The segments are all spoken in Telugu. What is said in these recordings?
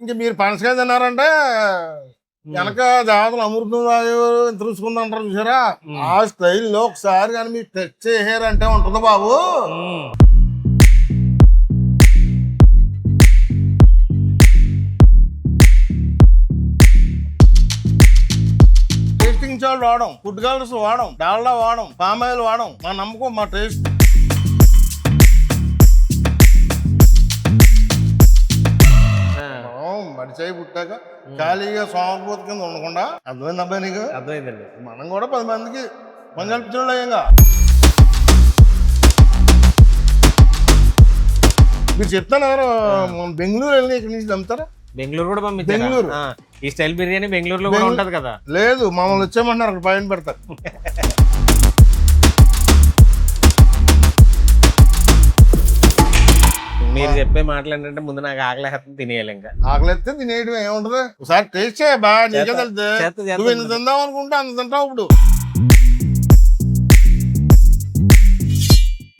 ఇంక మీరు పనసకాయ తిన్నారంటే వెనక దేవతలు అమృతం తెలుసుకుందంటారు చూసారా, ఆ స్టైల్లో ఒకసారి కానీ మీరు టచ్ చేసారంటే ఉంటుంది బాబు. టేస్టింగ్ సాల్ట్ వాడం, ఫుడ్ కలర్స్ వాడం, డాల్డా వాడం, పామ్ ఆయిల్ వాడం. మా నమ్మకం, మా టేస్ట్. మడిచాయి పుట్టాక ఖాళీగా సోమపోతు కింద ఉండకుండా, అర్థమైంది అబ్బాయి నీకు? అర్థమైందండి. మనం కూడా 10 మందికి పని కల్పించడంగా. మీరు చెప్తాను, బెంగళూరు వెళ్ళి ఇక్కడి నుంచి నమ్ముతారా? బెంగళూరు కూడా పంపించారు. బెంగళూరు ఈ స్టైల్ బిర్యానీ బెంగళూరులో కూడా ఉంటది కదా? లేదు, మమ్మల్ని వచ్చామంటున్నారు, అక్కడ పైన పెడతారు. మీరు చెప్పే మాటలు ఏంటంటే ముందు నాకు ఆకలి తినేయాలి. ఇంకా ఆకలి ఎత్తే తినేయడం ఏముంటది, ఒకసారి టేస్ట్ చేయ బాగా. నీకే తెలుస్తుంది, నువ్వు ఎంత తిందాం అనుకుంటే అంత తింటావు. ఇప్పుడు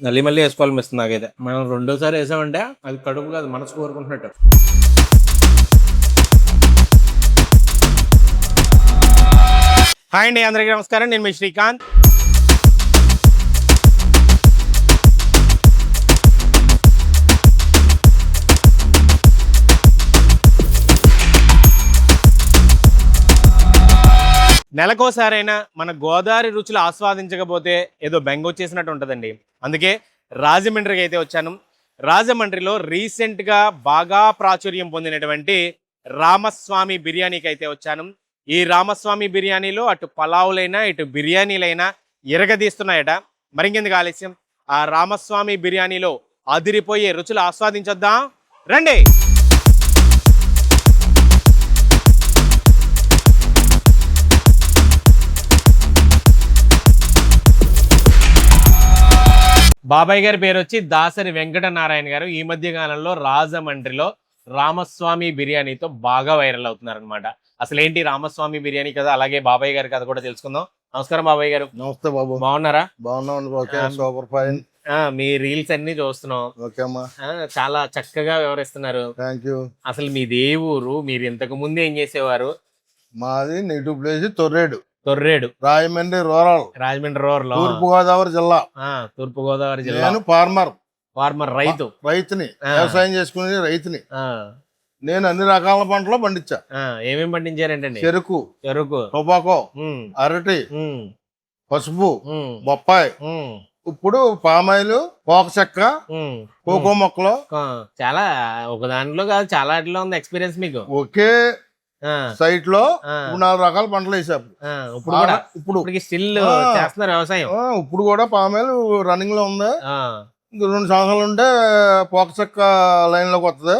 మళ్ళీ మళ్ళీ వేసుకోవాలనిపిస్తుంది నాకైతే. మనం రెండోసారి వేసామంటే అది కడుపు కాదు, మనసు కోరుకుంటున్నట్టు. హాయ్ అండి, అందరికీ నమస్కారం. నేను మీ శ్రీకాంత్. నెలకోసారైనా మన గోదావరి రుచులు ఆస్వాదించకపోతే ఏదో బెంగ వచ్చేసినట్టు ఉంటుందండి. అందుకే రాజమండ్రికి అయితే వచ్చాను. రాజమండ్రిలో రీసెంట్గా బాగా ప్రాచుర్యం పొందినటువంటి రామస్వామి బిర్యానీకి అయితే వచ్చాను. ఈ రామస్వామి బిర్యానీలో అటు పలావులైనా ఇటు బిర్యానీలైనా ఇరగదీస్తున్నాయట. మరింకెందుకు ఆలస్యం, ఆ రామస్వామి బిర్యానీలో అదిరిపోయే రుచులు ఆస్వాదించొద్దాం రండి. బాబాయ్ గారి పేరు వచ్చి దాసరి వెంకటనారాయణ గారు. ఈ మధ్య కాలంలో రాజమండ్రిలో రామస్వామి బిర్యానీతో బాగా వైరల్ అవుతున్నారు అనమాట. అసలు ఏంటి రామస్వామి బిర్యానీ కదా, అలాగే బాబాయ్ గారి కథ కూడా తెలుసుకుందాం. నమస్కారం బాబాయ్ గారు. నమస్తే బాబు, బాగున్నారా? బాగున్నాం. మీ రీల్స్ అన్ని చూస్తున్నాం. ఓకే అమ్మా, చాలా చక్కగా వివరిస్తున్నారు. Thank you. అసలు మీది ఏ ఊరు, మీరు ఇంతకు ముందు ఏం చేసేవారు? మాది negative place Torredu. Rajahmundry rural, Thurpugodavari జిల్లా. తూర్పుగోదావరి జిల్లా. నేను ఫార్మర్ రైతుని, వ్యవసాయం చేసుకునే రైతుని. నేను అన్ని రకాల పంటలు పండించా. ఏమేమి పండించారంటే? చెరుకు, టొబాకో, అరటి, పసుపు, బొప్పాయి, ఇప్పుడు పామాయిల్, పోక చెక్క, కోకో మొక్కలు. చాలా ఒక దాంట్లో కాదు, చాలా వాటిలో ఉంది ఎక్స్పీరియన్స్ మీకు. ఒకే సైట్ లో 4 రకాల పంటలు వేసాం. ఇప్పుడు స్టిల్ చేస్తున్నారు వ్యవసాయం. ఇప్పుడు కూడా పామాయిల్ రన్నింగ్ లో ఉంది. ఇంకో 2 సంవత్సరాలు ఉంటే పోక చెక్క లైన్ లోకి వస్తుంది.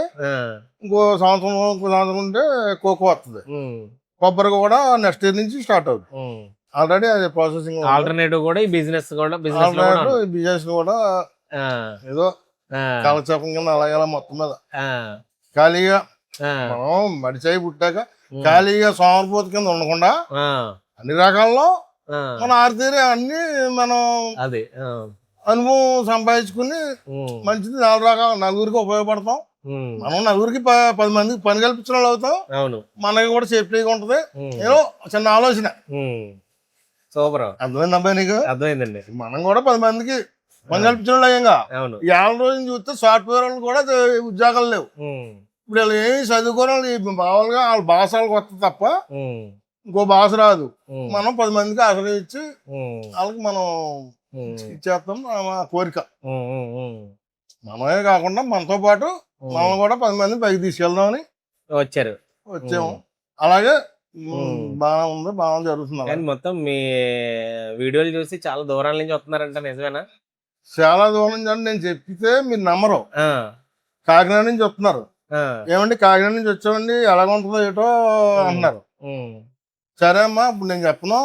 ఇంకో సంవత్సరం ఉంటే కోకో వస్తుంది. కొబ్బరి కూడా నెక్స్ట్ ఇయర్ నుంచి స్టార్ట్ అవుతుంది. ఆల్రెడీ అది ప్రాసెసింగ్. ఆల్టర్నేటివ్ కూడా ఈ బిజినెస్ కూడా ఏదో కాలక్షేపం కింద అలాగే మొత్తం మీద ఖాళీగా మనం మడిచాయి పుట్టాక ఖాళీగా సోమపోతు కింద ఉండకుండా అన్ని రకాల్లో మన ఆర్తీరి అన్ని మనం అది అనుభవం సంపాదించుకుని మంచిది 4 రకాల నలుగురికి ఉపయోగపడతాం. మనం నలుగురికి 10 మందికి పని కల్పించిన వాళ్ళు అవుతాం. అవును, మనకి కూడా సేఫ్టీగా ఉంటది. ఏదో చిన్న ఆలోచన. సూపర్. అర్థమైంది అబ్బాయి నీకు? అర్థమైందండి. మనం కూడా 10 మందికి పని కల్పించిన వాళ్ళు. అవును, 50 రోజులు చూస్తే సాఫ్ట్వేర్ వాళ్ళు కూడా ఉద్యోగాలు లేవు. ఇప్పుడు వాళ్ళు ఏమి చదువుకోవాలి, మామూలుగా వాళ్ళ భాషలకు వస్తుంది తప్ప ఇంకో భాష రాదు. మనం 10 మందికి ఆశ్రయించి వాళ్ళకి మనం ఇచ్చేస్తాం. మా కోరిక. మనమే కాకుండా మనతో పాటు మనం కూడా 10 మంది పైకి తీసుకెళ్దామని వచ్చాము. అలాగే బాగా ఉంది, బాగా జరుగుతుంది. కానీ మొత్తం మీ వీడియోలు చూసి చాలా దూరాల నుంచి వస్తున్నారంట, నిజమేనా? చాలా దూరం నుంచి నేను చెప్పితే మీరు నమ్మరు. కాకినాడ నుంచి వస్తున్నారు. ఏమండి కాకినాడ నుంచి వచ్చామండి, ఎలాగుంటుందో ఏటో అంటున్నారు. సరే అమ్మా, ఇప్పుడు నేను చెప్పను.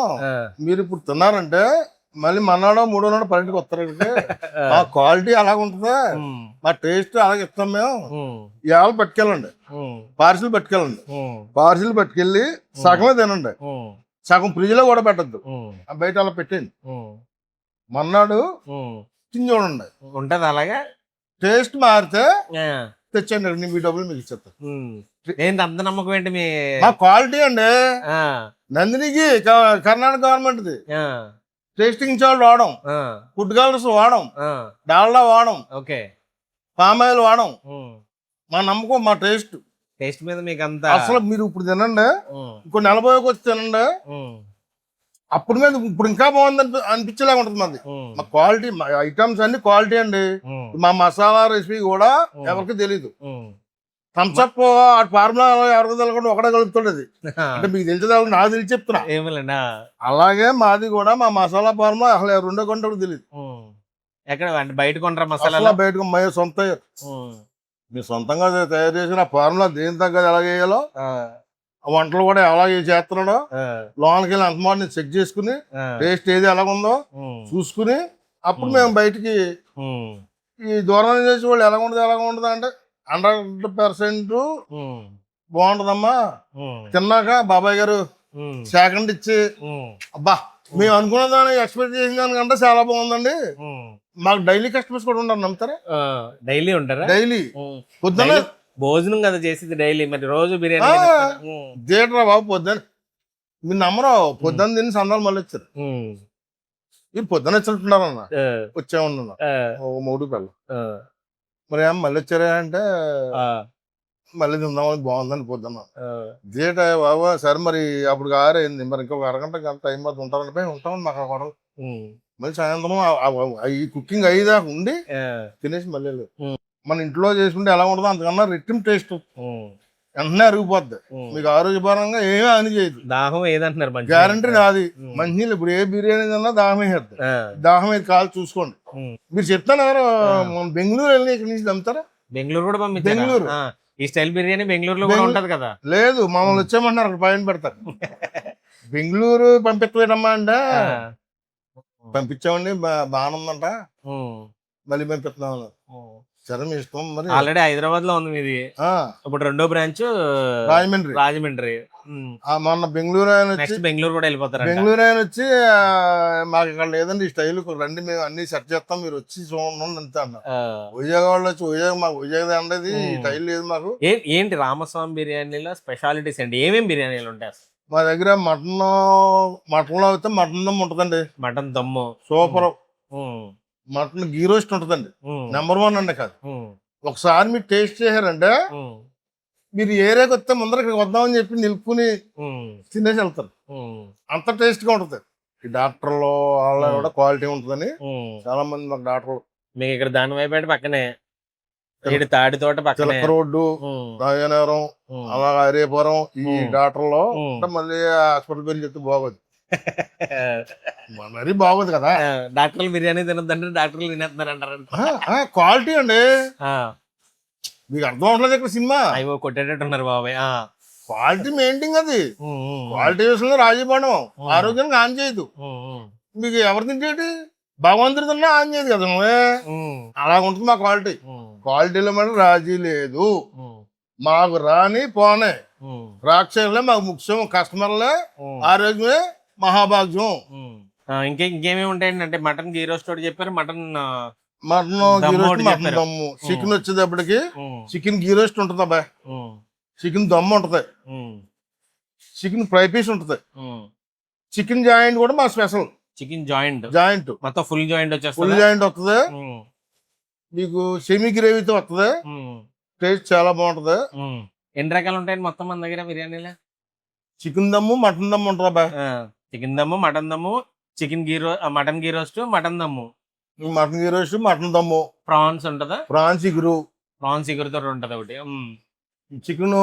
మీరు ఇప్పుడు తిన్నారంటే మళ్ళీ మన్నాడో 3వ నాడు పన్నెండుకి వస్తారు. మా క్వాలిటీ అలాగుంటుందా, మా టేస్ట్ అలాగే ఇస్తాం మేము. ఇవాళ పట్టుకెళ్ళండి, పార్సిల్ పట్టుకెళ్ళి సగమే తినండి, సగం ఫ్రిడ్జ్ లో కూడా పెట్టద్దు, బయట అలా పెట్టండి. మన్నాడు తిని చూడండి, ఉంటది అలాగే. టేస్ట్ మారితే తెచ్చండి, మీ డబ్బులు మీకు ఇచ్చేస్తా. ఏంటి అంత నమ్మకం ఏంటి మీ మా క్వాలిటీ అండి. ఆ, నందినికి కర్ణాటక గవర్నమెంట్ది ఆ, టేస్టింగ్ సాల్ట్ వాడం, ఆ, ఫుడ్ కలర్స్ వాడం, ఆ, డాల్డా వాడం, ఓకే. పామ్ ఆయిల్ వాడం. ఉమ్. మా నమ్మకం, మా టేస్ట్. టేస్ట్ మీద మీకు అంత అసలు మీరు ఇప్పుడు తినండి, ఇంకో 40 వచ్చి తినండి, అప్పుడు మీద ఇప్పుడు ఇంకా బాగుంది అనిపించేలాగా ఉంటుంది మాది. మా క్వాలిటీ, మా ఐటమ్స్ అన్ని క్వాలిటీ అండి. మా మసాలా రెసిపీ కూడా ఎవరికి తెలీదు. థమ్స్అప్ ఫార్ములా ఎవరికి తెలియకుండా ఒకటే కలుపుతుండేది. అంటే మీకు తెలిసేది నాకు తెలిసి చెప్తున్నా. ఏమలేనా అలాగే మాది కూడా, మా మసాలా ఫార్ములా అసలు రెండో కొంటే తెలియదు. ఎక్కడ అంటే బయట కొంటారా మసాలా? మసాలా బయటకు మా సొంత, మీరు సొంతంగా తయారు చేసిన ఫార్ములా దేని తగ్గది ఎలా చేయాలో, వంటలు కూడా ఎలా చేస్తున్నాడో లోనికి వెళ్ళి అంతమాట నేను చెక్ చేసుకుని టేస్ట్ ఏది ఎలాగుందో చూసుకుని అప్పుడు మేము బయటికి ఈ దూరం చేసి వాళ్ళు ఎలా ఉండదు అంటే 100% బాగుంటదమ్మా. తిన్నాక బాబాయ్ గారు సెకండ్ ఇచ్చి, అబ్బా మేము అనుకున్న దాన్ని ఎక్స్పెక్ట్ చేసిన దానికంటే చాలా బాగుందండి. మాకు డైలీ కస్టమర్స్ కూడా ఉంటారు, నమ్ముతారా? డైలీ ఉంటారా? డైలీ పొద్దున్న భోజనం కదా చేసేది డైలీ, మరి రోజు బిర్యానీ థియేటర్ బాబు. పొద్దున్న మీరు నమ్మరు, పొద్దున్న తిని సందాలు మళ్ళీ వచ్చారు. మీరు పొద్దున్న వచ్చినట్టున్నారన్న, వచ్చామన్నా మూడు పిల్లలు, మరి ఏం మళ్ళీ వచ్చారా అంటే మళ్ళీ తిందామని బాగుందని పొద్దున్న థియేటర్ బాబు. సరే మరి అప్పుడు ఆరైంది, మరి ఇంకొక అరగంట గంట టైం పడుతుంది ఉంటారని ఉంటామని మాకు అక్కడ. మళ్ళీ సాయంత్రం ఈ కుకింగ్ అయ్యేదాకా ఉండి తినేసి మళ్ళీ మన ఇంట్లో చేసుకుంటే ఎలా ఉంటుందో అంతకన్నా రెట్టింపు టేస్ట్, వెంటనే అరిగిపోద్ది. మీకు ఆరోగ్యపరంగా ఏమీ అని చేయదు. దాహం ఏదంటున్నారు? గ్యారంటీ నాది. మంచినీళ్ళు ఇప్పుడు ఏ బిర్యానీ తిన్నా దాహం వేసేద్ది. దాహం ఏది కాదు చూసుకోండి. మీరు చెప్తాను ఎవరు బెంగళూరు వెళ్ళి ఇక్కడ నుంచి నమ్ముతారా? బెంగళూరు కూడా బెంగళూరు ఈ స్టైల్ బిర్యానీ బెంగళూరులో కూడా ఉంటది కదా? లేదు, మమ్మల్ని వచ్చామంటున్నారు, అక్కడ పైన పెడతారు. బెంగళూరు పంపించలేదమ్మా అంటే పంపించామండి, బాగానే ఉందంట, మళ్ళీ పంపిస్తున్నాము. సరే మీ ఇష్టం. మరి ఆల్రెడీ హైదరాబాద్ లో ఉంది మీది, ఇప్పుడు రెండో బ్రాంచ్ రాజమండ్రి. మొన్న బెంగళూరు ఆయన వచ్చి, బెంగళూరు కూడా వెళ్ళిపోతారు. బెంగళూరు ఆయన వచ్చి మాకు ఇక్కడ లేదండి ఈ స్టైల్, రండి మేము అన్ని సెట్ చేస్తాం, మీరు వచ్చి చూడండి అంతే అన్నారు. వైజాగ్ వాళ్ళు వచ్చి, మాకు వైజాగ్ అండేది ఈ స్టైల్ లేదు మాకు. ఏంటి రామస్వామి బిర్యానీలో స్పెషాలిటీస్ ఏంటి? ఏమేమి బిర్యానీలు ఉంటాయి? మా దగ్గర మటన్ లో అయితే మటన్ దమ్ ఉంటదండి. మటన్ దమ్ము సూపర్. మటన్ గీ రోస్ట్ ఉంటదండి, నెంబర్ 1 అండి. కాదు, ఒకసారి మీరు టేస్ట్ చేశారంటే మీరు ఏరియాకి వస్తే ముందర ఇక్కడికి వద్దామని చెప్పి నిలుపుకుని తినేసి వెళ్తారు. అంత టేస్ట్ గా ఉంటది. ఈ డాక్టర్లో వాళ్ళ కూడా క్వాలిటీ ఉంటుందని చాలా మంది మాకు డాక్టర్లు. మీకు ఇక్కడ దాని వైపు పక్కనే తాడి తోట పక్కన చిలక రోడ్డు, రాజనగరం, అలాగా హరిపురం, ఈ డాక్టర్లో మళ్ళీ హాస్పిటల్ పేరు చెప్తే బాగోదు, మరీ బాగోదు కదా. డాక్టర్లు బిర్యానీ తినద్దంటే డాక్టర్లు తినేస్తున్నారు అంటారు. క్వాలిటీ అండి, మీకు అర్థం అవట్లేదు ఇక్కడ సినిమా. అయ్యో కొట్టేటట్టున్నారు బాబాయ్. క్వాలిటీ మెయింటైన్, అది క్వాలిటీ విషయంలో రాజీ పడడం ఆరోగ్యానికి ఆన్ చేయదు. మీకు ఎవరు తింటేటి భగవంతుడి తిన్నా ఆన్ చేయదు కదా, అలా ఉంటుంది మా క్వాలిటీ. క్వాలిటీలో మరి రాజీ లేదు. మాకు రాని పోనే రాక్షసులే మాకు ముఖ్యం, కస్టమర్లే ఆరోగ్యమే మహాభాగ్యం. ఇంకేమేమి ఉంటాయండి? అంటే మటన్ గీ రోస్ట్ ఒకటి చెప్పారు, మటన్ గీ రోస్ట్, మటన్ దమ్ము. చికెన్ వచ్చేటప్పటికి చికెన్ గీ రోస్ట్ ఉంటుంది అబ్బాయి, చికెన్ దమ్ము ఉంటది, చికెన్ ఫ్రై పీస్ ఉంటది, చికెన్ జాయింట్ కూడా మా స్పెషల్. చికెన్ జాయింట్ మొత్తం ఫుల్ జాయింట్ వచ్చేస్తుంది. ఫుల్ జాయింట్ వస్తుంది, మీకు సెమీ గ్రేవీతో వస్తుంది, టేస్ట్ చాలా బాగుంటది. ఎన్ని రకాలు ఉంటాయండి మొత్తం మన దగ్గర బిర్యానీలో? చికెన్ దమ్ము, మటన్ దమ్ము ఉంటుంది అబ్బాయి. చికెన్ దమ్ము, mutton dum, mutton ghee roast, mutton dum, mutton ghee roast, mutton దమ్ము, ప్రాన్స్ ఉంటదా? ప్రాన్స్ ఇగురుతో ఉంటది ఒకటి, చికెన్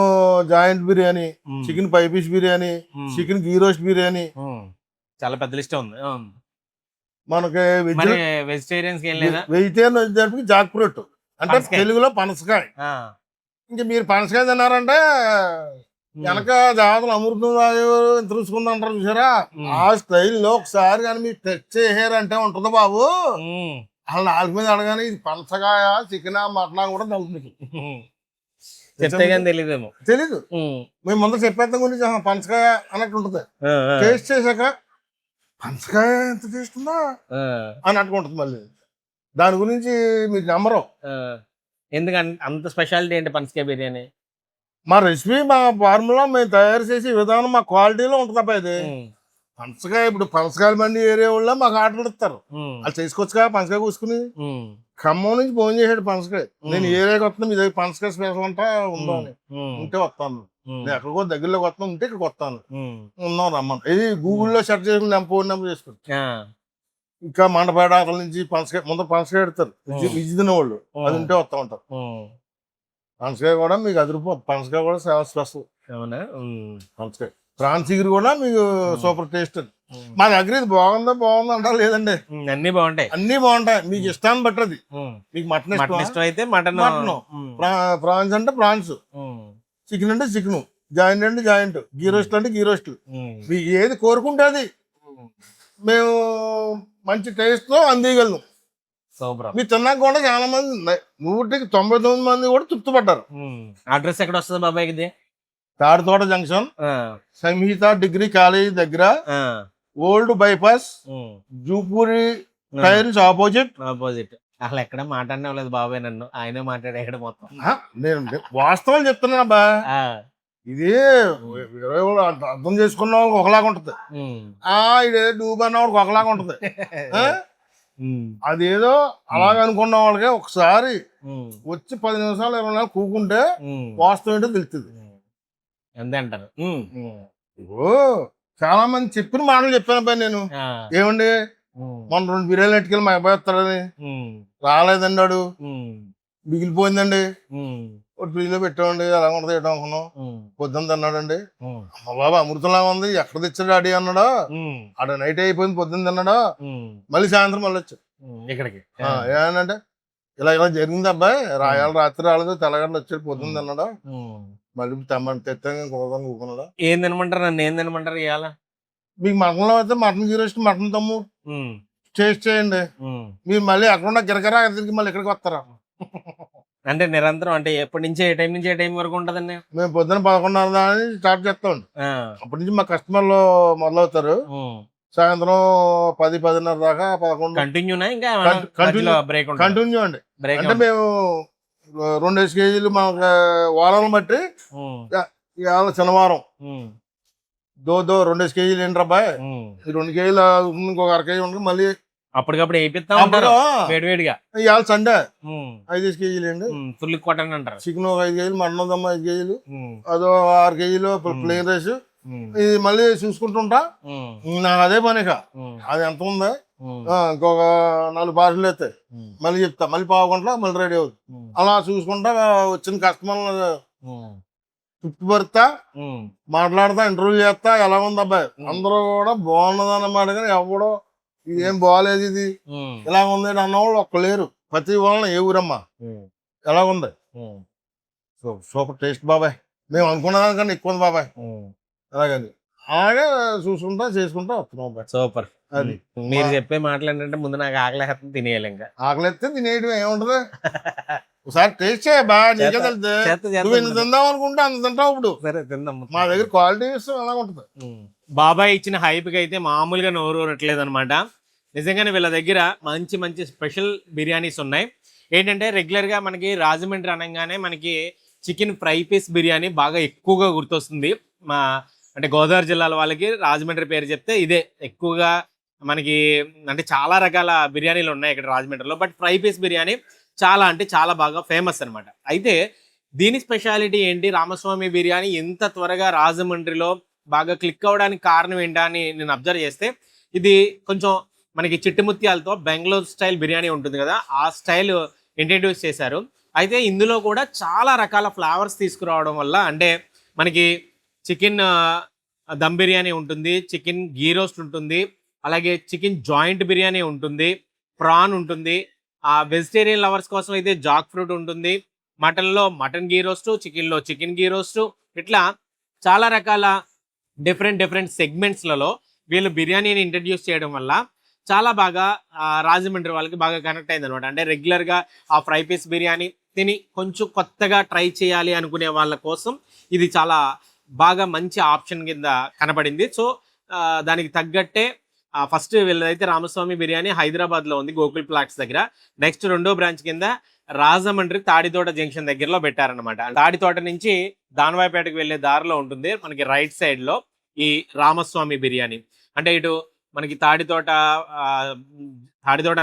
జాయింట్ బిర్యానీ, చికెన్ పై piece biryani, chicken ghee roast biryani, చాలా పెద్ద లిస్ట్ ఉంది. మనకి వెజిటేరియన్స్ ఏం లేదా? వెజిటేరియన్ వచ్చేసరికి జాక్ ఫ్రూట్ అంటే తెలుగులో పనసకాయ. ఇంకా మీరు పనసకాయ తిన్నారంటే వెనక దేవతలు అమృతం తెలుసుకుంది అంటారు చూసారా, ఆ స్టైల్లో ఒకసారి కానీ మీరు టచ్ చేసారంటే ఉంటుంది బాబు. అసలు 4 మీద అడగానే ఇది పనసకాయ, చికెన్, మటనా కూడా తెలుసు. తెలీదేమో, తెలీదు. మేము ముందు చెప్పేద్దాం గురించి పనసకాయ అన్నట్టు ఉంటుంది. టేస్ట్ చేశాక పనసకాయ ఎంత టేస్ట్ ఉందా అని అట్టుకుంటుంది. మళ్ళీ దాని గురించి మీకు నమ్మరు. ఎందుకంటే అంత స్పెషాలిటీ ఏంటి పనసకాయ బిర్యానీ? మా రెసిపీ మా ఫార్ములా మేము తయారు చేసే విధానం మా క్వాలిటీలో ఉంటుంది అబ్బాయి ఇది. పనసకాయ ఇప్పుడు పనసకాయల మండి ఏరియా వాళ్ళు మాకు ఆర్డర్ ఇస్తారు, వాళ్ళు చేసుకోవచ్చుగా పనసకాయ కూసుకుని. ఖమ్మం నుంచి ఫోన్ చేసాడు పనసకాయ, నేను ఏరియాకి వస్తాను, మీ దగ్గర పనసకాయ స్పెషల్ అంటా ఉందా అని. ఉంటే వస్తాను, నేను ఎక్కడికో దగ్గరలోకి వస్తాను, ఉంటే ఇక్కడికి వస్తాను, ఉన్నాం రమ్మను. ఇది గూగుల్లో సెర్చ్ చేసుకుని ఫోన్ నెంబర్ చేసుకుని. ఇంకా మండపేట అక్కడ నుంచి పనసకాయ ముందు పనసకాయ పెడతారు విజిదిన వాళ్ళు, అది ఉంటే వస్తా ఉంటారు. పనసకాయ కూడా మీకు అదిరిపోతుంది, పనసకాయ కూడా చాలా స్పెషల్. పనసకాయ ప్రాన్స్ చిగురు కూడా మీకు సూపర్ టేస్ట్. మా దగ్గర ఇది బాగుంది అంటారు లేదండి, అన్ని బాగుంటాయి, అన్ని బాగుంటాయి. మీకు ఇష్టాన్ని బట్టి అది. మీకు మటన్ ఇష్టం అయితే మటన్, ప్రాన్స్ అంటే ప్రాన్స్, చికెన్ అంటే చికెన్, జాయింట్ అంటే జాయింట్, గీ రోస్ట్ అంటే గీ రోస్ట్. మీకు ఏది కోరుకుంటే అది మేము మంచి టేస్ట్ తో అందియగలను. మీరు తిన్నాక కూడా చాలా మంది 99 మంది కూడా తృప్తి పడ్డారు. అడ్రస్ ఎక్కడ వస్తుంది బాబాయ్ ఇది? తాడితోట జంక్షన్, సంహిత డిగ్రీ కాలేజీ దగ్గర, ఓల్డ్ బైపాస్, జూపూరి టైర్స్ ఆపోజిట్. అసలు ఎక్కడ మాట్లాడలేదు బాబాయ్, నన్ను ఆయనే మాట్లాడే మొత్తం. నేను వాస్తవాలు చెప్తున్నా బా, ఇది అర్థం చేసుకున్న వాళ్ళకి ఒకలాగా ఉంటది, ఇదే డూబ్ అన్న వాళ్ళకి ఒకలాగా ఉంటది. అదేదో అలాగ అనుకున్న వాళ్ళకి ఒకసారి వచ్చి 10 నిమిషాలు 20 నిమిషాలు కూకుంటే వాస్తవం ఏంటో తెలుస్తుంది. అంతే అంటారు. చాలా మంది చెప్పిన మాటలు చెప్పాను అబ్బాయి నేను. ఏమండి మొన్న 2 బిర్యానీలు ఎట్టుకెళ్ళి మా అబ్బాయి వస్తాడని రాలేదండి, వాడు మిగిలిపోయిందండి, ఫ్రీలో పెట్టామండి, ఎలా ఉంటుంది ఏంటో అనుకున్నాం. పొద్దున్న తిన్నాడండి, బాబా అమృతంలా ఉంది, ఎక్కడ తెచ్చాడు అడి అన్నాడా, ఆడ నైట్ అయిపోయింది, పొద్దున్న తిన్నాడా, మళ్ళీ సాయంత్రం మళ్ళీ వచ్చాడు ఇక్కడికి. ఏమనంటే ఇలా జరిగింది అబ్బాయి, రాత్రి రాలేదు, తెల్లగడ్డ వచ్చాడు, పొద్దున్న తిన్నాడా, మళ్ళీ తెమ్మని తెచ్చాను కూకున్నాడా. ఏం తినమంటారు, నన్ను ఏం తినమంటారు ఇవాళ? మీకు మటన్లో అయితే మటన్ గీరోస్ట్, మటన్ తమ్ము టేస్ట్ చేయండి. మీరు మళ్ళీ అక్కడ గిరగరా తిరిగి మళ్ళీ ఇక్కడికి వస్తారా? అంటే నిరంతరం, అంటే ఎప్పటి నుంచి ఏ టైం నుంచి ఏ టైం వరకు ఉంటదండి? మేము పొద్దున్న 11:30 స్టార్ట్ చేస్తాం, అప్పటి నుంచి మా కస్టమర్లు మొదలవుతారు. సాయంత్రం 10-10:30 దాకా 11 కంటిన్యూనా? ఇంకా కంటిన్యూ అండి. అంటే మేము 2 కేజీలు మనకు వారాలను బట్టి, ఇవాళ శనివారం దో 2 కేజీలు ఏంటి అబ్బాయి, 2 కేజీలు ఇంకొక 1/2 కేజీ ఉంటుంది, మళ్ళీ అప్పటికప్పుడు వేపిస్తా ఉంటారు వేడివేడిగా. ఇవాళ సండే 5 కేజీలు అండి ఫుల్ కొట్టండి అంటారు. చికెన్ 5 కేజీలు, మటన్ 5 కేజీలు, అదో 6 కేజీలు ప్లెయిన్ రైస్. ఇది మళ్ళీ చూసుకుంటుంటా, నాకు అదే పనిక. అది ఎంత ఉంది, ఇంకొక 4 పార్సల్ అయితే మళ్ళీ చెప్తా, మళ్ళీ 1/2 గంటలో మళ్ళీ రెడీ అవుతుంది. అలా చూసుకుంటా వచ్చిన కస్టమర్లు తృప్తిపరుస్తా, మాట్లాడతా, ఇంటర్వ్యూ చేస్తా. ఎలా ఉంది అబ్బాయి, అందరూ కూడా బాగున్నది అన్నమాట, కానీ ఎవడో ఇదేం బాగాలేదు, ఇది ఇలా ఉంది అన్నవాళ్ళు ఒక్క లేరు. ప్రతి వాళ్ళ ఏ ఊరమ్మా ఎలా ఉంది, సూపర్ టేస్ట్ బాబాయ్, మేము అనుకున్న దానికన్నా ఎక్కువ ఉంది బాబాయ్. అలాగని అలాగే చూసుకుంటా చేసుకుంటా వస్తున్నాం బాబాయ్. సూపర్. అది మీరు చెప్పే మాటలు ఏంటంటే ముందు నాకు ఆకలి తినేయాలి, ఇంకా ఆకలిస్తే తినేయడం ఏముంటది, ఒకసారి టేస్ట్ చేయ బాగా, నీకే తెలుస్తుంది. నువ్వు ఎన్ని తిందాం అనుకుంటే అంత తింటావు. ఇప్పుడు సరే తిందాం, మా దగ్గర క్వాలిటీ అలా ఉంటుంది. బాబాయ్ ఇచ్చిన హైప్కి అయితే మామూలుగా నోరు ఊరట్లేదు అనమాట. నిజంగానే వీళ్ళ దగ్గర మంచి మంచి స్పెషల్ బిర్యానీస్ ఉన్నాయి. ఏంటంటే రెగ్యులర్గా మనకి రాజమండ్రి అనగానే మనకి చికెన్ ఫ్రై పీస్ బిర్యానీ బాగా ఎక్కువగా గుర్తొస్తుంది. మా అంటే గోదావరి జిల్లాల వాళ్ళకి రాజమండ్రి పేరు చెప్తే ఇదే ఎక్కువగా మనకి, అంటే చాలా రకాల బిర్యానీలు ఉన్నాయి ఇక్కడ రాజమండ్రిలో, బట్ ఫ్రై పీస్ బిర్యానీ చాలా అంటే చాలా బాగా ఫేమస్ అనమాట. అయితే దీని స్పెషాలిటీ ఏంటి, రామస్వామి బిర్యానీ ఎంత త్వరగా రాజమండ్రిలో బాగా క్లిక్ అవ్వడానికి కారణం ఏంటా అని నేను అబ్జర్వ్ చేస్తే, ఇది కొంచెం మనకి చిట్టుముత్యాలతో బెంగళూరు స్టైల్ బిర్యానీ ఉంటుంది కదా, ఆ స్టైల్ ఇంట్రడ్యూస్ చేశారు. అయితే ఇందులో కూడా చాలా రకాల ఫ్లేవర్స్ తీసుకురావడం వల్ల, అంటే మనకి చికెన్ దమ్ బిర్యానీ ఉంటుంది, చికెన్ గీ రోస్ట్ ఉంటుంది, అలాగే చికెన్ జాయింట్ బిర్యానీ ఉంటుంది, ప్రాన్ ఉంటుంది, ఆ వెజిటేరియన్ లవర్స్ కోసం అయితే జాక్ ఫ్రూట్ ఉంటుంది, మటన్లో మటన్ గీ రోస్ట్, చికెన్లో చికెన్ గీ రోస్ట్, ఇట్లా చాలా రకాల డిఫరెంట్ సెగ్మెంట్స్లలో వీళ్ళు బిర్యానీని ఇంట్రడ్యూస్ చేయడం వల్ల చాలా బాగా రాజమండ్రి వాళ్ళకి బాగా కనెక్ట్ అయింది అనమాట. అంటే రెగ్యులర్గా ఆ ఫ్రై పీస్ బిర్యానీ తిని కొంచెం కొత్తగా ట్రై చేయాలి అనుకునే వాళ్ళ కోసం ఇది చాలా బాగా మంచి ఆప్షన్ కింద కనపడింది. సో దానికి తగ్గట్టే ఫస్ట్ వీళ్ళదైతే రామస్వామి బిర్యానీ హైదరాబాద్లో ఉంది, గోకుల్ ప్లాట్స్ దగ్గర. నెక్స్ట్ రెండో బ్రాంచ్ కింద రాజమండ్రి తాడితోట జంక్షన్ దగ్గరలో పెట్టారనమాట. తాడితోట నుంచి దానవాయిపేటకు వెళ్ళే దారిలో ఉంటుంది మనకి రైట్ సైడ్లో ఈ రామస్వామి బిర్యానీ. అంటే ఇటు మనకి తాడితోట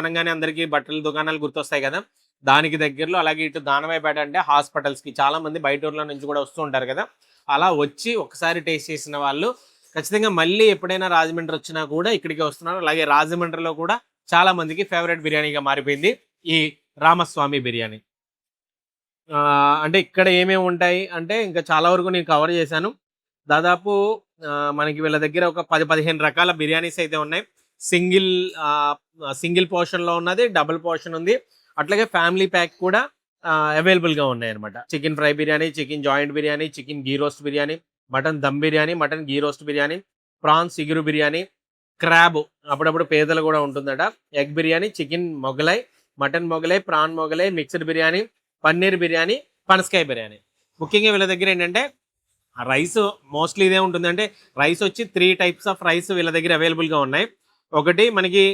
అనగానే అందరికీ బట్టల దుకాణాలు గుర్తొస్తాయి కదా, దానికి దగ్గరలో. అలాగే ఇటు దానవాయిపేట అంటే హాస్పిటల్స్కి చాలా మంది బయట ఊర్ల నుంచి కూడా వస్తూ ఉంటారు కదా, అలా వచ్చి ఒకసారి టేస్ట్ చేసిన వాళ్ళు ఖచ్చితంగా మళ్ళీ ఎప్పుడైనా రాజమండ్రి వచ్చినా కూడా ఇక్కడికి వస్తున్నారు. అలాగే రాజమండ్రిలో కూడా చాలా మందికి ఫేవరెట్ బిర్యానీగా మారిపోయింది ఈ రామస్వామి బిర్యానీ. అంటే ఇక్కడ ఏమేమి ఉంటాయి అంటే ఇంకా చాలా వరకు నేను కవర్ చేశాను. దాదాపు మనకి వీళ్ళ దగ్గర ఒక 10-15 రకాల బిర్యానీస్ అయితే ఉన్నాయి. సింగిల్ పోర్షన్లో ఉన్నది, డబుల్ పోర్షన్ ఉంది, అట్లాగే ఫ్యామిలీ ప్యాక్ కూడా అవైలబుల్గా ఉన్నాయి అనమాట. Chicken fry biryani, chicken joint biryani, chicken ghee roast biryani, mutton dum biryani, mutton ghee roast biryani, prawns ఇగురు బిర్యానీ, క్రాబ్ అప్పుడప్పుడు పేదలు కూడా ఉంటుందట, egg biryani, chicken Mughlai, mutton Mughlai, prawn Mughlai, mixed biryani, paneer biryani, పనసకాయ బిర్యానీ. ముఖ్యంగా వీళ్ళ దగ్గర ఏంటంటే రైస్ మోస్ట్లీ ఇదే ఉంటుంది. అంటే రైస్ వచ్చి 3 టైప్స్ ఆఫ్ రైస్ వీళ్ళ దగ్గర అవైలబుల్గా ఉన్నాయి. ఒకటి మనకి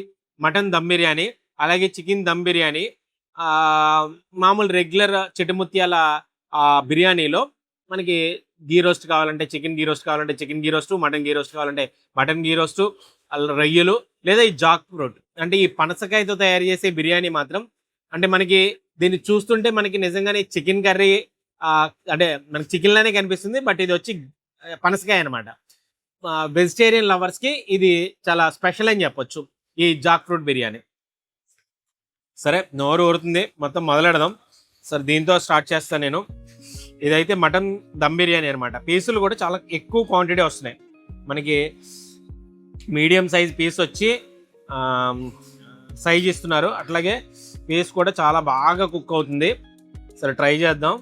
మటన్ దమ్ బిర్యానీ, అలాగే చికెన్ దమ్ బిర్యానీ, మామూలు రెగ్యులర్ చిట్టుముత్యాల బిర్యానీలో మనకి గీ రోస్ట్ కావాలంటే చికెన్ గీ రోస్ట్ కావాలంటే chicken ghee roast, mutton ghee roast కావాలంటే మటన్ గీ రోస్ట్, రొయ్యలు, లేదా ఈ జాక్ ఫ్రూట్ అంటే ఈ పనసకాయతో తయారు చేసే బిర్యానీ మాత్రం అంటే మనకి దీన్ని చూస్తుంటే మనకి నిజంగానే చికెన్ కర్రీ అంటే మనకి చికెన్ లానే కనిపిస్తుంది, బట్ ఇది వచ్చి పనసకాయ అనమాట. వెజిటేరియన్ లవర్స్కి ఇది చాలా స్పెషల్ అని చెప్పొచ్చు ఈ జాక్ ఫ్రూట్ బిర్యానీ. సరే, నోరు ఊరుతుంది, మొత్తం మొదలెడదాం. సరే, దీంతో స్టార్ట్ చేస్తాను నేను. ఇదైతే మటన్ దమ్ బిర్యానీ అనమాట. పీసులు కూడా చాలా ఎక్కువ క్వాంటిటీ వస్తున్నాయి మనకి. మీడియం సైజ్ పీస్ వచ్చి సైజ్ ఇస్తున్నారు, అట్లాగే పీస్ కూడా చాలా బాగా కుక్ అవుతుంది. సరే, ట్రై చేద్దాం.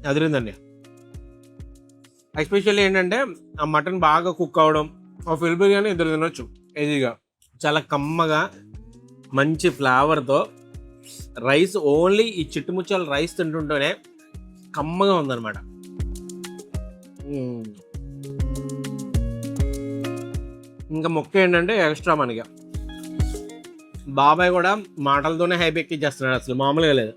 అదిరిందండి. ఎస్పెషల్లీ ఏంటంటే ఆ మటన్ బాగా కుక్ అవ్వడం, ఆ ఫిల్ బిర్యానీ ఇద్దరు తినొచ్చు ఈజీగా. చాలా కమ్మగా మంచి ఫ్లేవర్తో రైస్, ఓన్లీ ఈ చిట్టుముచ్చాల రైస్ తింటుంటేనే కమ్మగా ఉందన్నమాట. ఇంకా మొక్క ఏంటంటే ఎక్స్ట్రా మనకి బాబాయ్ కూడా మాటలతోనే హైప్ ఎక్కిచ్చేస్తున్నాడు, అసలు మామూలుగా లేదు.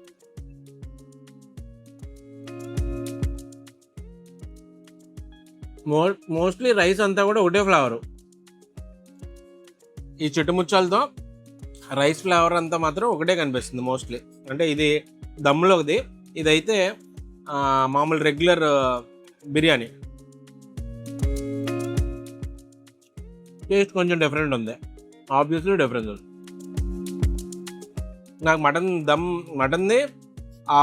మోస్ట్లీ రైస్ అంతా కూడా ఒకటే ఫ్లేవరు. ఈ చిట్టుముచ్చాలతో రైస్ ఫ్లేవర్ అంతా మాత్రం ఒకటే కనిపిస్తుంది మోస్ట్లీ. అంటే ఇది దమ్ములోది, ఇదైతే మామూలు రెగ్యులర్ బిర్యానీ. టేస్ట్ కొంచెం డిఫరెంట్ ఉంది, ఆబ్వియస్లీ డిఫరెన్స్ ఉంది. నాకు మటన్ది ఆ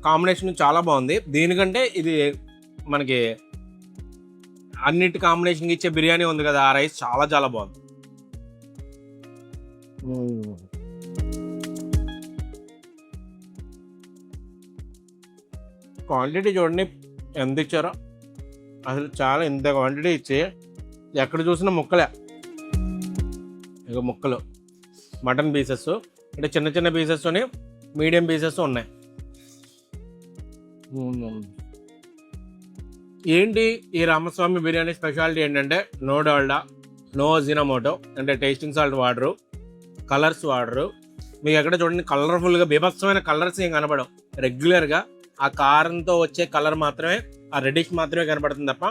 కాంబినేషన్ చాలా బాగుంది. దీనికంటే ఇది మనకి అన్నిటి కాంబినేషన్ ఇచ్చే బిర్యానీ ఉంది కదా, ఆ రైస్ చాలా చాలా బాగుంది. క్వాంటిటీ చూడండి ఎంత ఇచ్చారో, అసలు చాలా ఇంత క్వాంటిటీ ఇచ్చి ఎక్కడ చూసినా ముక్కలే. ఇక ముక్కలు మటన్ పీసెస్ అంటే చిన్న చిన్న పీసెస్తోని మీడియం పీసెస్ ఉన్నాయి. ఏంటి ఈ రామస్వామి బిర్యానీ స్పెషాలిటీ ఏంటంటే నో డాల్డా, నో అజినోమోటో, అంటే టేస్టింగ్ సాల్ట్ వాడరు, కలర్స్ వాడరు. మీకు ఎక్కడ చూడండి కలర్ఫుల్గా బీభత్సమైన కలర్స్ ఏం కనపడవు. రెగ్యులర్గా ఆ కారంతో వచ్చే కలర్ మాత్రమే, ఆ రెడిష్ మాత్రమే కనపడుతుంది తప్ప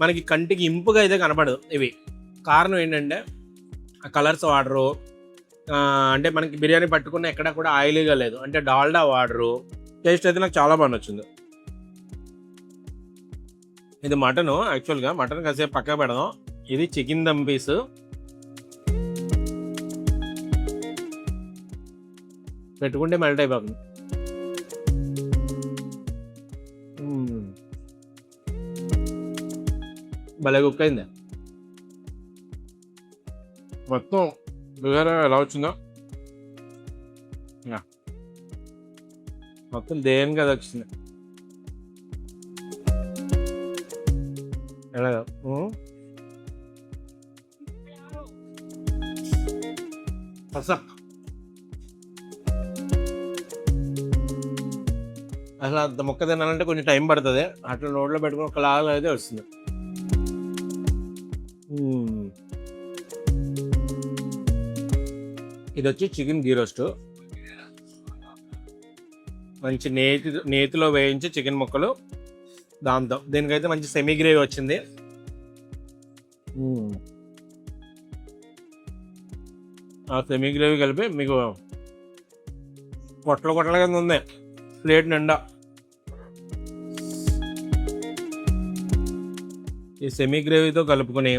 మనకి కంటికి ఇంపుగా అయితే కనపడదు ఇవి. కారణం ఏంటంటే ఆ కలర్స్ వాడరు. అంటే మనకి బిర్యానీ పట్టుకున్న ఎక్కడ కూడా ఆయిలీగా లేదు, అంటే డాల్డా వాడరు. టేస్ట్ అయితే నాకు చాలా బాగా నచ్చింది. ఇది మటను, యాక్చువల్గా మటన్ కాసేపు పక్కన పెడదాం. ఇది చికెన్ దమ్ పీసు. పెట్టుకుంటే మెల్ట్ అయిపోతుంది. భలే కుక్ అయింది. మొత్తం బిర్యానీ ఎలా వచ్చిందో మొత్తం దేని కదా వచ్చింది. ఎలా అసలు అంత మొక్క తినాలంటే కొంచెం టైం పడుతుంది, అట్లా నోట్లో పెట్టుకుని ఒకలాగా అయితే వస్తుంది. ఇది వచ్చి చికెన్ గీ రోస్ట్, మంచి నేతిలో వేయించి చికెన్ ముక్కలు, దాంతో దీనికైతే మంచి సెమీ గ్రేవీ వచ్చింది. ఆ సెమీ గ్రేవీ కలిపి మీకు కొట్టల కింద ఉంది ప్లేట్ నిండా. ఈ సెమీ గ్రేవీతో కలుపుకొని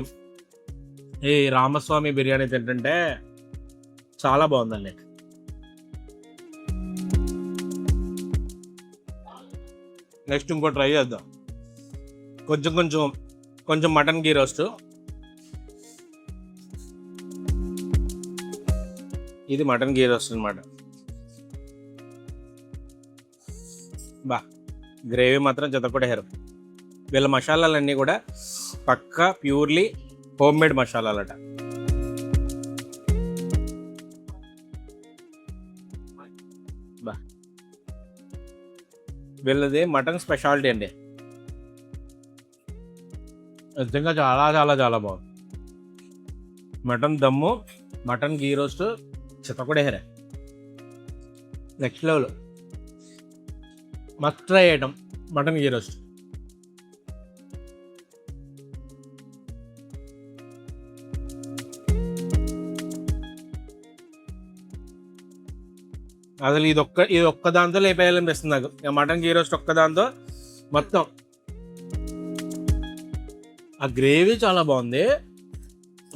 ఈ రామస్వామి బిర్యానీ తింటుంటే చాలా బాగుందండి. నెక్స్ట్ ఇంకో ట్రై చేద్దాం. కొంచెం మటన్ గీ రోస్ట్. ఇది మటన్ గీ రోస్ట్ అనమాట. బా, గ్రేవీ మాత్రం చెత్తకొట్టేశారు. వీళ్ళ మసాలాలన్నీ కూడా పక్కా ప్యూర్లీ హోమ్ మేడ్ మసాలాలట. బా, వీళ్ళది మటన్ స్పెషాలిటీ అండి. నిజంగా చాలా చాలా చాలా బాగుంది. Mutton dum, mutton ghee roast చిత్తకొడేసారా, next level. Must try item mutton ghee roast. అసలు ఇది ఒక్క దాంతో లేపేయాలనిపిస్తుంది నాకు. మటన్ గీ రోస్ట్ ఒక్క దాంతో మొత్తం. ఆ గ్రేవీ చాలా బాగుంది.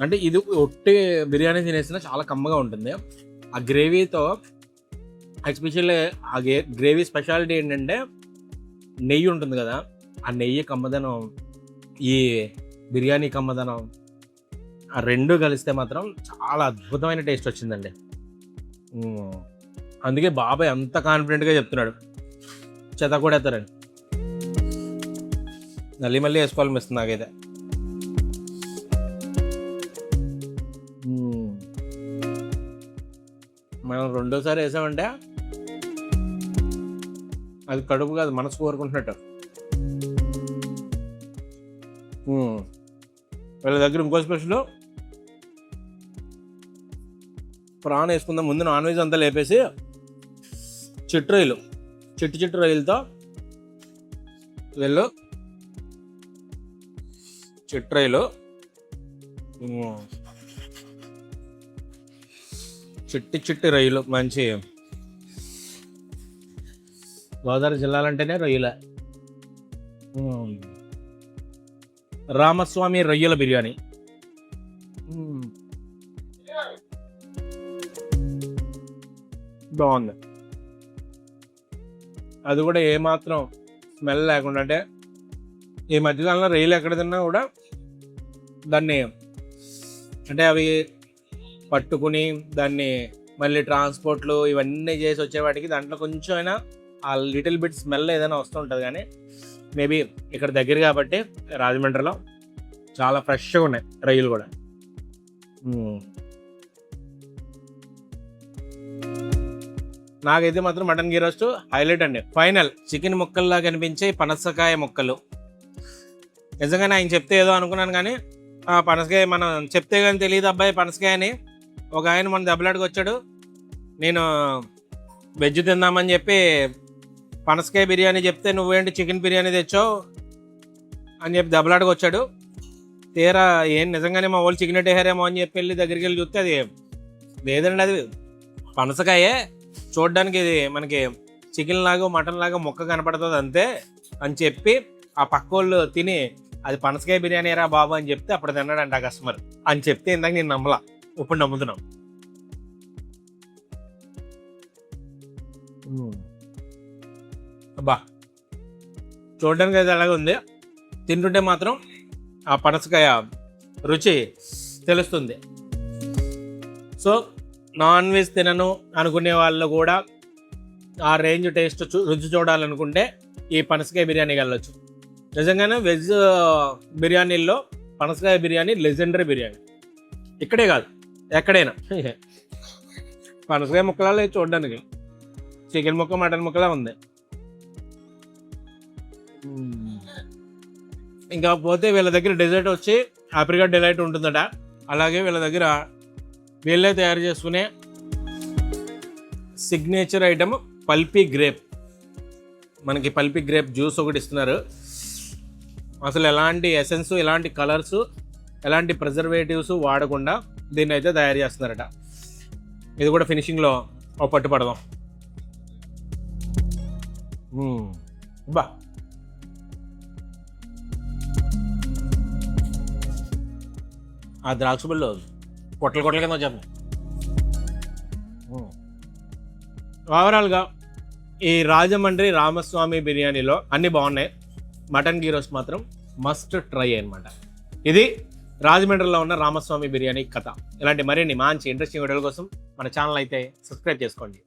అంటే ఇది ఒట్టి బిర్యానీ తినేసినా చాలా కమ్మగా ఉంటుంది. ఆ గ్రేవీతో ఎస్పెషల్లీ ఆ గ్రేవీ స్పెషాలిటీ ఏంటంటే నెయ్యి ఉంటుంది కదా, ఆ నెయ్యి కమ్మదనం, ఈ బిర్యానీ కమ్మదనం, ఆ రెండు కలిస్తే మాత్రం చాలా అద్భుతమైన టేస్ట్ వచ్చిందండి. అందుకే బాబాయ్ అంత కాన్ఫిడెంట్గా చెప్తున్నాడు చెత్త కూడా ఎత్తారని. మళ్ళీ వేసుకోవాలనిపిస్తుంది నాకైతే. మనం రెండోసారి వేసామంటే అది కడుపు కాదు, మనసు కోరుకుంటున్నట్టు. వీళ్ళ దగ్గర ఇంకో స్పెషల్ ప్రాన్ వేసుకుందాం. ముందు నాన్ వెజ్ అంతా లేపేసి చిట్టు రొయ్యలతో వీళ్ళు చిట్రొయ్యలు, చిట్టి రొయ్యలు. మంచి గోదావరి జిల్లాలంటేనే రొయ్యల. రామస్వామి రొయ్యల బిర్యానీ. బాగుంది. అది కూడా ఏమాత్రం స్మెల్ లేకుండా. అంటే ఈ మధ్యకాలంలో రొయ్యలు ఎక్కడ తిన్నా కూడా దాన్ని అంటే అవి పట్టుకుని దాన్ని మళ్ళీ ట్రాన్స్పోర్ట్లు ఇవన్నీ చేసి వచ్చేవాటికి దాంట్లో కొంచెం అయినా ఆ లిటిల్ బిట్ స్మెల్ ఏదైనా వస్తుంటుంది. కానీ మేబీ ఇక్కడ దగ్గర కాబట్టి రాజమండ్రిలో చాలా ఫ్రెష్గా ఉన్నాయి రొయ్యలు కూడా. నాకైతే మాత్రం మటన్ గీ రోస్ట్ హైలైట్ అండి. ఫైనల్ చికెన్ ముక్కల్లా కనిపించే పనసకాయ ముక్కలు. నిజంగానే ఆయన చెప్తే ఏదో అనుకున్నాను, కానీ పనసకాయ మనం చెప్తే కానీ తెలియదు అబ్బాయి పనసకాయ అని. ఒక ఆయన మన దెబ్బలాడికి వచ్చాడు, నేను వెజ్ తిందామని చెప్పి పనసకాయ బిర్యానీ చెప్తే నువ్వేంటి చికెన్ బిర్యానీ తెచ్చావు అని చెప్పి దెబ్బలాడికి వచ్చాడు. తీరా ఏం నిజంగానే మా వాళ్ళు చికెన్ వేసారేమో అని చెప్పి వెళ్ళి దగ్గరికి వెళ్ళి చూస్తే అది లేదండి, అది పనసకాయే. చూడడానికి ఇది మనకి చికెన్ లాగా మటన్ లాగా ముక్క కనపడుతుంది అంతే అని చెప్పి ఆ పక్క వాళ్ళు తిని అది పనసకాయ బిర్యానీ రా బాబు అని చెప్తే అప్పుడు తిన్నాడంట ఆ కస్టమర్ అని చెప్తే ఇందాక నేను నమ్మలా, ఇప్పుడు నమ్ముతున్నాం. అబ్బా, చూడడానికి అయితే అలాగే ఉంది, తింటుంటే మాత్రం ఆ పనసకాయ రుచి తెలుస్తుంది. సో నాన్ వెజ్ తినను అనుకునే వాళ్ళు కూడా ఆ రేంజ్ టేస్ట్ రుచి చూడాలనుకుంటే ఈ పనసకాయ బిర్యానీకి వెళ్ళొచ్చు. నిజంగానే వెజ్ బిర్యానీల్లో పనసకాయ బిర్యానీ లెజెండరీ బిర్యానీ. ఇక్కడే కాదు ఎక్కడైనా పనసకాయ ముక్కలా లేదు చూడడానికి, చికెన్ ముక్క మటన్ ముక్కలా ఉంది. ఇంకా పోతే వీళ్ళ దగ్గర డెజర్ట్ వచ్చి ఆప్రికాట్ డిలైట్ ఉంటుందట. అలాగే వీళ్ళ దగ్గర వీళ్ళే తయారు చేసుకునే సిగ్నేచర్ ఐటమ్ పల్పీ గ్రేప్. మనకి పల్పీ గ్రేప్ జ్యూస్ ఒకటి ఇస్తున్నారు. అసలు ఎలాంటి ఎసెన్స్, ఎలాంటి కలర్స్, ఎలాంటి ప్రిజర్వేటివ్స్ వాడకుండా దీన్ని అయితే తయారు చేస్తున్నారట. ఇది కూడా ఫినిషింగ్లో ఒక పట్టు పడదాం. బా ఆ ద్రాక్ష పళ్ళు పొట్టల కొట్టల కింద వచ్చేస్తుంది. ఓవరాల్గా ఈ రాజమండ్రి రామస్వామి బిర్యానీలో అన్నీ బాగున్నాయి. మటన్ గీ రోస్ట్ మాత్రం మస్ట్ ట్రై అనమాట. ఇది రాజమండ్రిలో ఉన్న రామస్వామి బిర్యానీ కథ. ఇలాంటి మరిన్ని మంచి ఇంట్రెస్టింగ్ వీడియోల కోసం మన ఛానల్ అయితే సబ్స్క్రైబ్ చేసుకోండి.